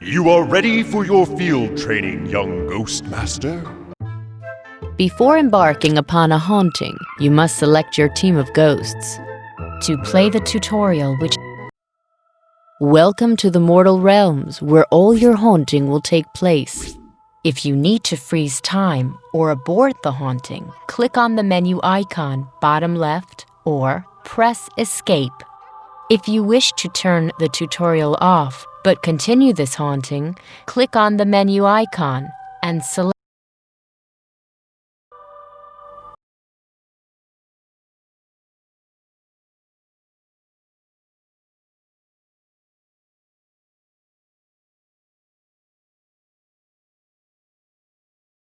You are ready for your field training, young Ghost Master? Before embarking upon a haunting, you must select your team of ghosts. To play the tutorial Welcome to the mortal realms, where all your haunting will take place. If you need to freeze time or abort the haunting, click on the menu icon bottom left or press escape. If you wish to turn the tutorial off but continue this haunting, click on the menu icon and select.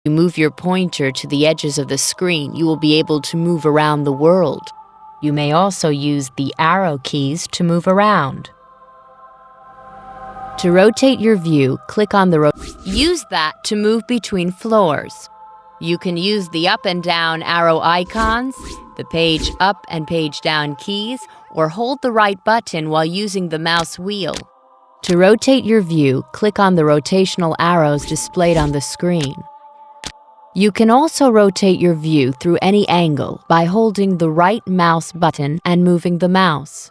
You move your pointer to the edges of the screen, you will be able to move around the world. You may also use the arrow keys to move around. To rotate your view, click on the Use that to move between floors. You can use the up and down arrow icons, the page up and page down keys, or hold the right button while using the mouse wheel. To rotate your view, click on the rotational arrows displayed on the screen. You can also rotate your view through any angle by holding the right mouse button and moving the mouse.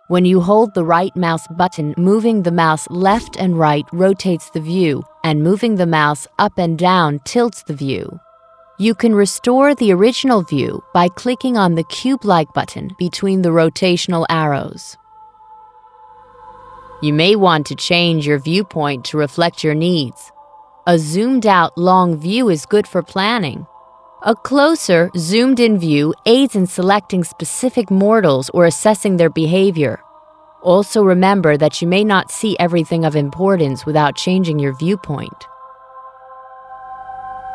When you hold the right mouse button, moving the mouse left and right rotates the view, and moving the mouse up and down tilts the view. You can restore the original view by clicking on the cube-like button between the rotational arrows. You may want to change your viewpoint to reflect your needs. A zoomed-out long view is good for planning. A closer, zoomed-in view aids in selecting specific mortals or assessing their behavior. Also remember that you may not see everything of importance without changing your viewpoint.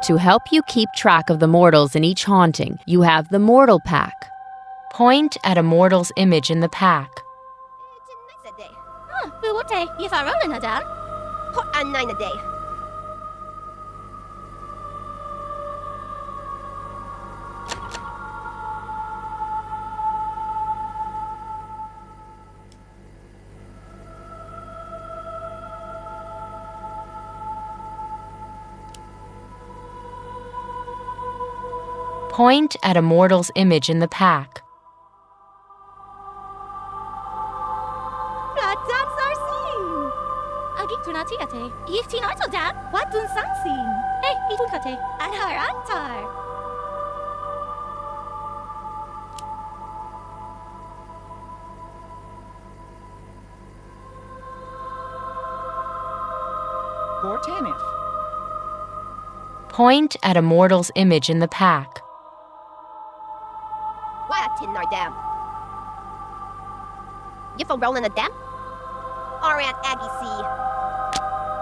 To help you keep track of the mortals in each haunting, you have the Mortal Pack. Point at a mortal's image in the pack. Point at a mortal's image in the pack. Point at a mortal's image in the pack.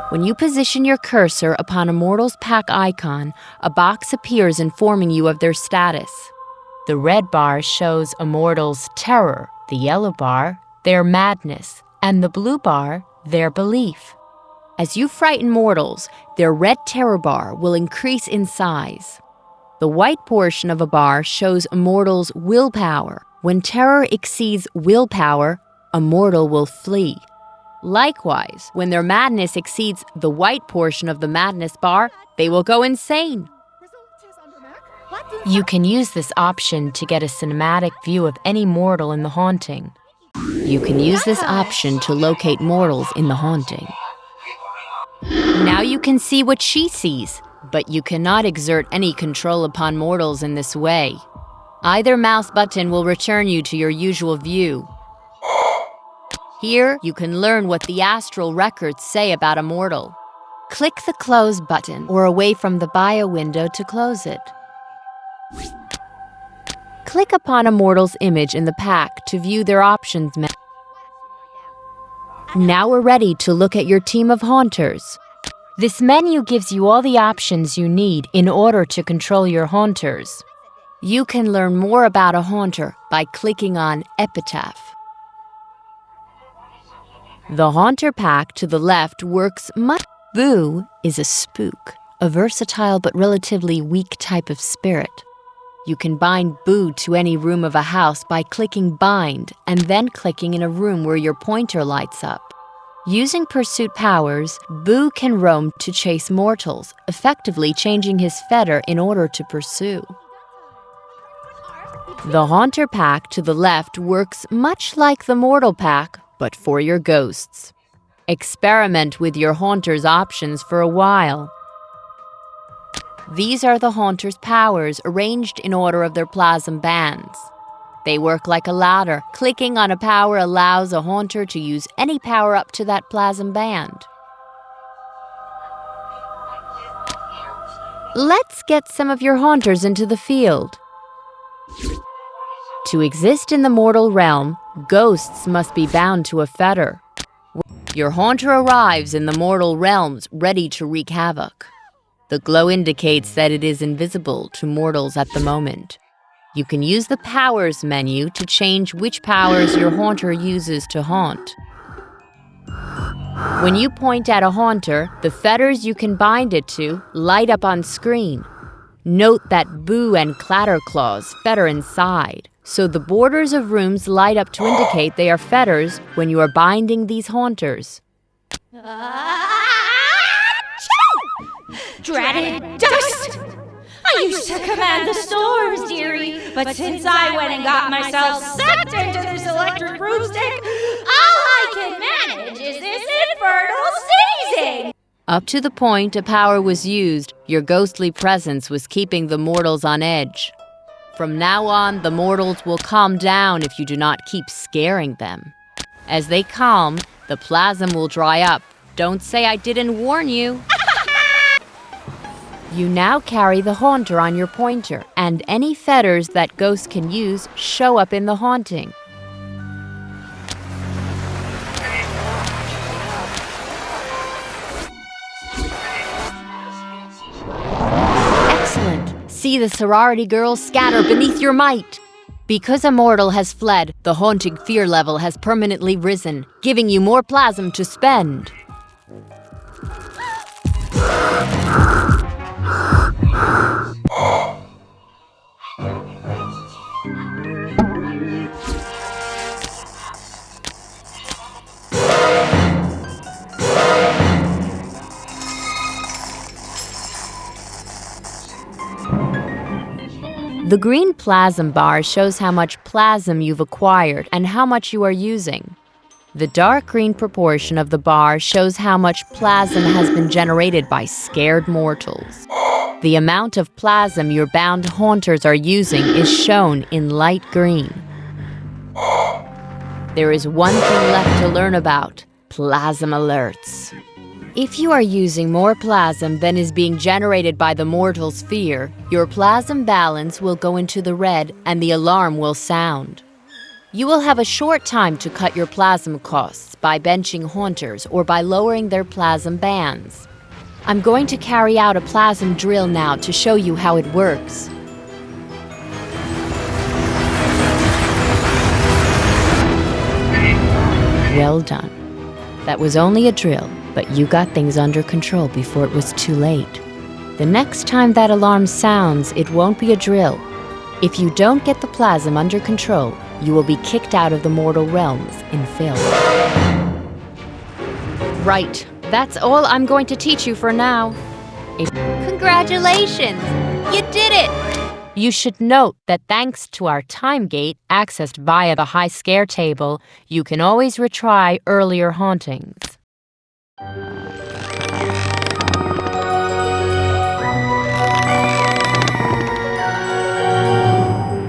When you position your cursor upon a mortal's pack icon, a box appears informing you of their status. The red bar shows a mortal's terror, the yellow bar, their madness, and the blue bar, their belief. As you frighten mortals, their red terror bar will increase in size. The white portion of a bar shows a mortal's willpower. When terror exceeds willpower, a mortal will flee. Likewise, when their madness exceeds the white portion of the madness bar, they will go insane. You can use this option to get a cinematic view of any mortal in the haunting. You can use this option to locate mortals in the haunting. Now you can see what she sees, but you cannot exert any control upon mortals in this way. Either mouse button will return you to your usual view. Here, you can learn what the astral records say about a mortal. Click the Close button or away from the bio window to close it. Click upon a mortal's image in the pack to view their options menu. Now we're ready to look at your team of haunters. This menu gives you all the options you need in order to control your haunters. You can learn more about a haunter by clicking on Epitaph. The Haunter Pack to the left works much. Boo is a spook, a versatile but relatively weak type of spirit. You can bind Boo to any room of a house by clicking Bind and then clicking in a room where your pointer lights up. Using pursuit powers, Boo can roam to chase mortals, effectively changing his fetter in order to pursue. The Haunter Pack to the left works much like the Mortal Pack, but for your ghosts. Experiment with your Haunter's options for a while. These are the Haunter's powers arranged in order of their plasm bands. They work like a ladder. Clicking on a power allows a Haunter to use any power up to that plasm band. Let's get some of your Haunters into the field. To exist in the mortal realm, ghosts must be bound to a fetter. Your Haunter arrives in the mortal realms ready to wreak havoc. The glow indicates that it is invisible to mortals at the moment. You can use the Powers menu to change which powers your Haunter uses to haunt. When you point at a Haunter, the fetters you can bind it to light up on screen. Note that Boo and Clatterclaw's fetter inside, so the borders of rooms light up to indicate they are fetters when you are binding these Haunters. Dreaded dust! I used to command the storms, dearie, but since I went and got myself sucked into this electric broomstick, all I can manage is this infernal sneezing! Up to the point a power was used, your ghostly presence was keeping the mortals on edge. From now on, the mortals will calm down if you do not keep scaring them. As they calm, the plasm will dry up. Don't say I didn't warn you. You now carry the Haunter on your pointer, and any fetters that ghosts can use show up in the haunting. Excellent! See the sorority girls scatter beneath your might! Because a mortal has fled, the haunting fear level has permanently risen, giving you more plasm to spend. The green plasm bar shows how much plasm you've acquired and how much you are using. The dark green proportion of the bar shows how much plasm has been generated by scared mortals. The amount of plasm your bound Haunters are using is shown in light green. There is one thing left to learn about: Plasm Alerts. If you are using more plasm than is being generated by the mortal's fear, your plasm balance will go into the red and the alarm will sound. You will have a short time to cut your plasm costs by benching Haunters or by lowering their plasm bands. I'm going to carry out a plasm drill now to show you how it works. Well done. That was only a drill, but you got things under control before it was too late. The next time that alarm sounds, it won't be a drill. If you don't get the plasm under control, you will be kicked out of the mortal realms in film. Right, that's all I'm going to teach you for now. Congratulations! You did it! You should note that thanks to our time gate accessed via the high scare table, you can always retry earlier hauntings.